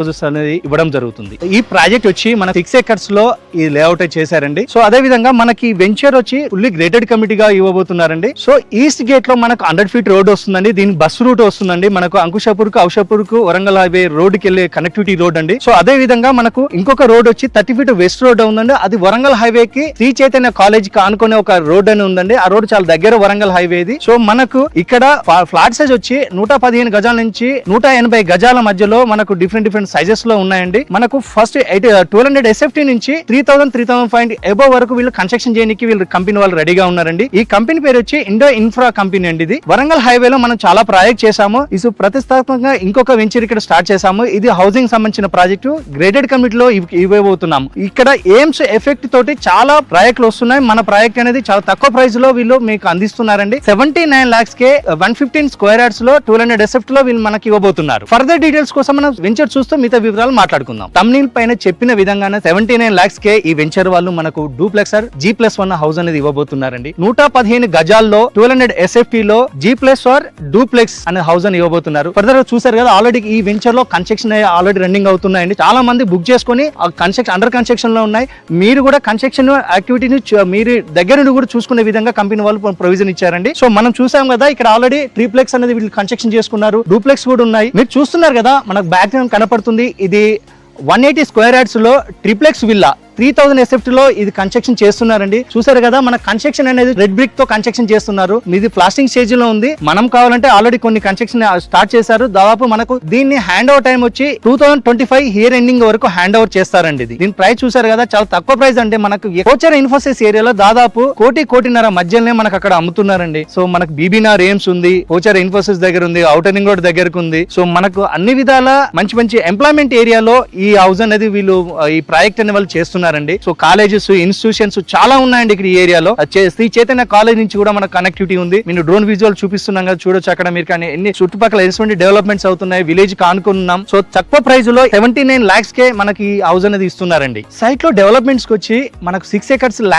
Houses అనేది ఇవ్వడం జరుగుతుంది. ఈ ప్రాజెక్ట్ వచ్చి మన 6 acres లో ఈ లేఅవుట్ చేశారండి. సో అదే విధంగా మనకి వెంచర్ వచ్చి ఫుల్లీ గ్రేటెడ్ కమిటీగా ఇవ్వబోతున్నారండి. సో ఈస్ట్ గేట్ లో మనకు 100 feet రోడ్ వస్తుందండి. దీని బస్ రూట్ వస్తుందండి. మనకు అంకుషాపూర్ కు ఔషాపూర్ కు వరంగల్ హైవే రోడ్ కి వెళ్ళే కనెక్టివిటీ రోడ్ అండి. సో అదే విధంగా మనకు ఇంకొక రోడ్ వచ్చి 30 feet వెస్ట్ రోడ్ ఉందండి. అది వరంగల్ హైవే కి శ్రీ చైతన్య కాలేజ్ కి ఆనుకునే ఒక రోడ్ అని ఉందండి. ఆ రోడ్ చాలా దగ్గర వరంగల్ హైవేది. సో మనకు ఇక్కడ ఫ్లాట్ సైజ్ వచ్చి 115 గజాల నుంచి 180 గజాల మధ్యలో మనకు డిఫరెంట్ సైజెస్ లో ఉన్నాయండి. మనకు ఫస్ట్ 1200 SFT నుంచి 3000 అబోవ్ వరకు వీళ్ళు కన్స్ట్రక్షన్ చేయడానికి వీళ్ళు కంపెనీ వాళ్ళు రెడీగా ఉన్నారండి. ఈ కంపెనీ పేరు వచ్చి ఇండో ఇన్ఫ్రా కంపెనీ అండి. ఇది వరంగల్ హైవేలో మనం చాలా ప్రాజెక్ట్ చేశాము. ఇది ప్రతిష్టాత్మకంగా ఇంకొక వెంచర్ ఇక్కడ స్టార్ట్ చేశాము. ఇది హౌసింగ్ సంబంధించిన ప్రాజెక్టు గ్రేడెడ్ కమిటీలో ఇవ్వబోతున్నాము. ఇక్కడ ఎయిమ్స్ ఎఫెక్ట్ తోటి చాలా ప్రాజెక్టులు వస్తున్నాయి. మన ప్రాజెక్ట్ అనేది చాలా తక్కువ ప్రైస్ లో వీళ్ళు మీకు అందిస్తున్నారండి. 79 lakhs కే 115 square yards లో 1200 SFT లో వీళ్ళు మనకి ఇవ్వబోతున్నారు. ఫర్దర్ డీటెయిల్స్ కోసం మనం వెంచర్ చూస్తూ మిగతా వివరాలు మాట్లాడుకుందాం. తమ్నీల్ పైన చెప్పిన విధంగానే 79 lakhs కే ఈ వెంచర్ వాళ్ళు మనకు డూప్లెక్సర్ G+1 హౌస్ అనేది ఇవ్వబోతున్నారండి. 115 గజాల్లో 1200 SFT లో G+1 డూప్లెక్స్ అనే హౌస్ అని ఇవ్వబోతున్నారు. ఫర్దర్ చూసారు కదా, ఆల్రెడీ ఈ వెంచర్ లో కన్స్ట్రక్షన్ ఆల్రెడీ రన్నింగ్ అవుతున్నాయండి. చాలా మంది బుక్ చేసుకుని అండర్ కన్స్ట్రక్షన్ లో ఉన్నాయి. మీరు కూడా కన్స్ట్రక్షన్ యాక్టివిటీని మీరు దగ్గర నుండి కూడా చూసుకునే విధంగా కంపెనీ వాళ్ళు ప్రొవిజన్ ఇచ్చారండి. సో మనం చూసాం కదా, ఇక్కడ ఆల్రెడీ ట్రిప్లెక్స్ అనేది వీళ్ళు కన్స్ట్రక్షన్ చేసుకున్నారు. డూప్లెక్స్ కూడా ఉన్నాయి. మీరు చూస్తున్నారు కదా, మనకు బ్యాక్ గ్రౌండ్ కనపడుతుంది. ఇది 180 square yards లో ట్రిప్లెక్స్ విల్లా 3000 SFT లో ఇది కన్స్ట్రక్షన్ చేస్తున్నారండి. చూసారు కదా, మన కన్స్ట్రక్షన్ అనేది రెడ్ బ్రిక్ తో కన్స్ట్రక్షన్ చేస్తున్నారు. ఇది ప్లాస్టింగ్ స్టేజ్ లో ఉంది. మనం కావాలంటే ఆల్రెడీ కొన్ని కన్స్ట్రక్షన్ స్టార్ట్ చేశారు. దాదాపు మనకు దీన్ని హ్యాండ్ ఓవర్ టైం వచ్చి 2025 ఇయర్ ఎండింగ్ వరకు హ్యాండ్ ఓవర్ చేస్తారండి. దీని ప్రైస్ చూసారు కదా, చాలా తక్కువ ప్రైస్. అంటే మనకు కోచర్ ఇన్ఫోసిస్ ఏరియాలో దాదాపు 1.5 మధ్యలోనే మనకు అక్కడ అమ్ముతున్నారండి. సో మనకు బీబీనార్ ఎయిమ్స్ ఉంది, కోచర్ ఇన్ఫోసిస్ దగ్గర ఉంది, ఔటర్ రింగ్ రోడ్ దగ్గరకు ఉంది. సో మనకు అన్ని విధాల మంచి ఎంప్లాయ్మెంట్ ఏరియాలో ఈ హౌస్ అనేది వీళ్ళు ఈ ప్రాజెక్ట్ అనే వాళ్ళు చేస్తున్నారు. సో కాలేజెస్, ఇన్స్టిట్యూషన్స్ చాలా ఉన్నాయండి ఇక్కడ ఈ ఏరియాలో. శ్రీ చైతన్య కాలేజ్ నుంచి కూడా మనకు కనెక్టివిటీ ఉంది. నేను డ్రోన్ విజువల్ చూపిస్తున్నాం కదా, చూడొచ్చు అక్కడ మీరు. కానీ ఎన్ని చుట్టుపక్కల ఎటువంటి డెవలప్మెంట్స్ అవుతున్నాయి, విలేజ్ కి ఆనుకున్నాం. సో తక్కువ ప్రైస్ లో 79 lakhs కే మనకి హౌస్ అనేది ఇస్తున్నారండి. సైట్ లో డెవలప్మెంట్స్ కి వచ్చి మనకు 6 acres